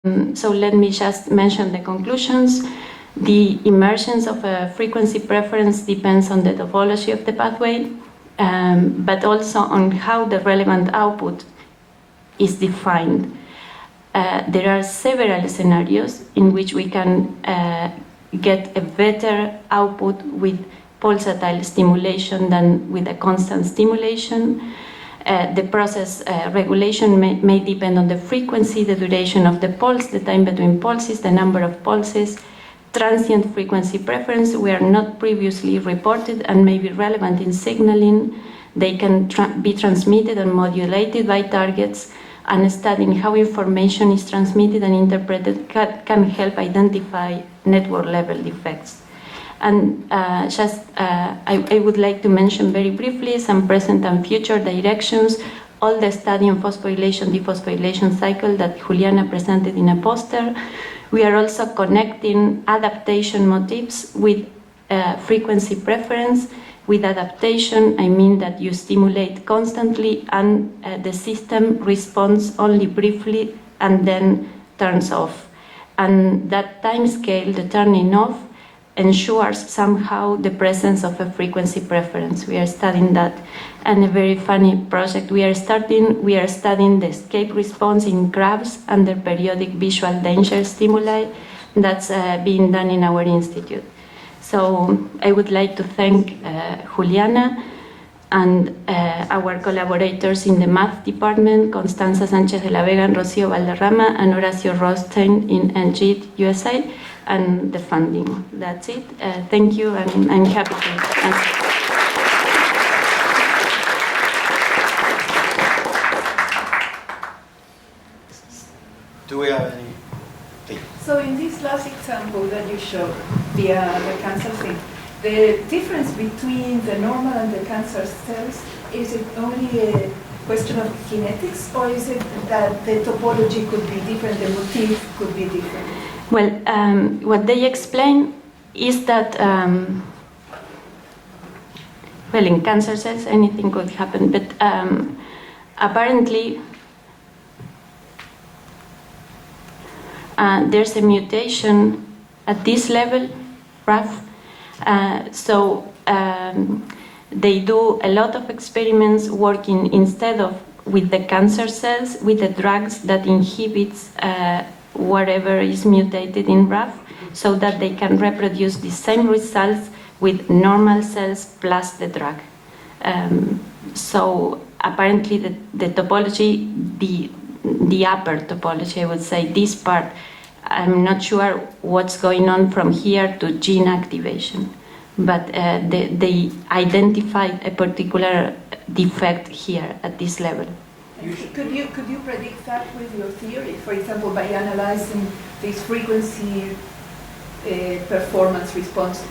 So let me just mention the conclusions. The emergence of a frequency preference depends on the topology of the pathway, but also on how the relevant output is defined. There are several scenarios in which we can get a better output with pulsatile stimulation than with a constant stimulation. The process regulation may depend on the frequency, the duration of the pulse, the time between pulses, the number of pulses. Transient frequency preference were not previously reported and may be relevant in signaling. They can be transmitted and modulated by targets, and studying how information is transmitted and interpreted can help identify network-level defects. And I would like to mention very briefly some present and future directions. All the study on phosphorylation, dephosphorylation cycle that Juliana presented in a poster. We are also connecting adaptation motifs with frequency preference. With adaptation, I mean that you stimulate constantly and the system responds only briefly and then turns off. And that time scale, the turning off, ensures somehow the presence of a frequency preference. We are studying that. And a very funny project we are studying the escape response in crabs under periodic visual danger stimuli. That's being done in our institute. So I would like to thank Juliana and our collaborators in the math department, Constanza Sánchez de la Vega and Rocío Valderrama, and Horacio Rothstein in NGIT USA, and the funding. That's it. Thank you, and I'm happy to answer. Do we have any? So in this last example that you showed, the cancer thing, the difference between the normal and the cancer cells, is it only a question of kinetics, or is it that the topology could be different, the motif could be different? Well, what they explain is that, well, in cancer cells anything could happen, but apparently there's a mutation at this level, RAF. So they do a lot of experiments working instead of with the cancer cells, with the drugs that inhibits whatever is mutated in RAF, so that they can reproduce the same results with normal cells plus the drug. So apparently the topology, the upper topology, I would say, this part, I'm not sure what's going on from here to gene activation, but they identified a particular defect here at this level. Could you predict that with your theory? For example, by analyzing this frequency performance response,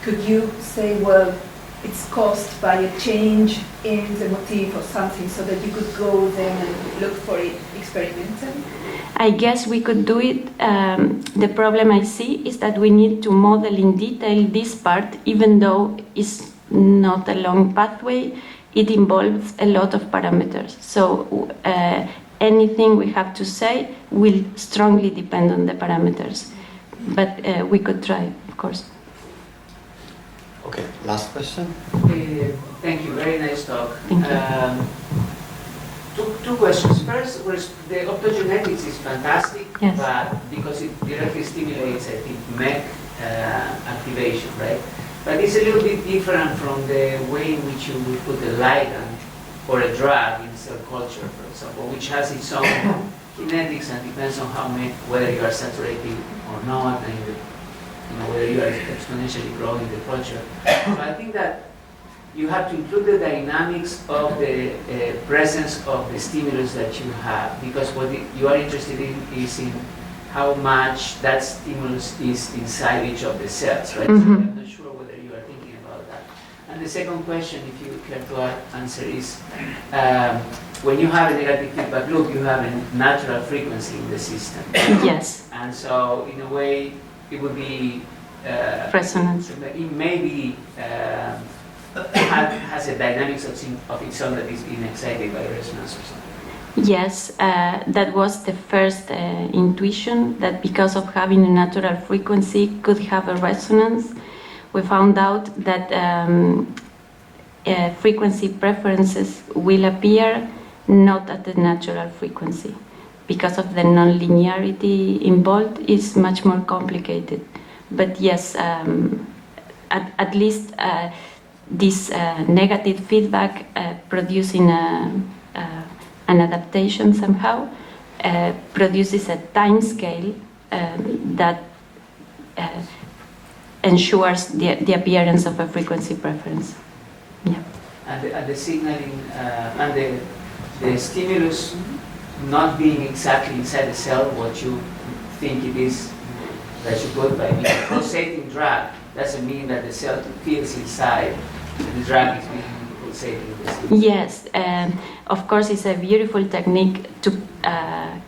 could you say, well, it's caused by a change in the motif or something, so that you could go then and look for it experimentally? I guess we could do it. The problem I see is that we need to model in detail this part, even though it's not a long pathway. It involves a lot of parameters. So anything we have to say will strongly depend on the parameters. But we could try, of course. Okay, last question. Thank you, very nice talk. Thank you. Two questions. First, the optogenetics is fantastic, yes, but because it directly stimulates, I think, MEC activation, right? But it's a little bit different from the way in which you would put a ligand or a drug in cell culture, for example, which has its own kinetics and depends on whether you are saturating or not, and whether you are exponentially growing the culture. So I think that you have to include the dynamics of the presence of the stimulus that you have, because what you are interested in is in how much that stimulus is inside each of the cells, right? Mm-hmm. So I'm not sure whether you are thinking about that. And the second question, if you care to answer, is when you have a negative feedback loop, you have a natural frequency in the system. Yes. And so, in a way, it would be resonance. It may be has a dynamics of its own that is being excited by resonance or something. Yes, that was the first intuition, that because of having a natural frequency could have a resonance. We found out that frequency preferences will appear not at the natural frequency. Because of the non-linearity involved, is much more complicated. But yes, at least this negative feedback producing an adaptation somehow produces a time scale that ensures the appearance of a frequency preference. Yeah. And the signaling and the stimulus not being exactly inside the cell what you think it is that you put by being pulsating drug doesn't mean that the cell feels inside the drug is being pulsating. Yes, of course it's a beautiful technique to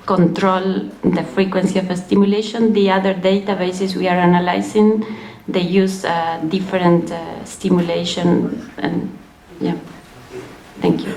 control the frequency of a stimulation. The other databases we are analyzing, they use different stimulation, and yeah, thank you.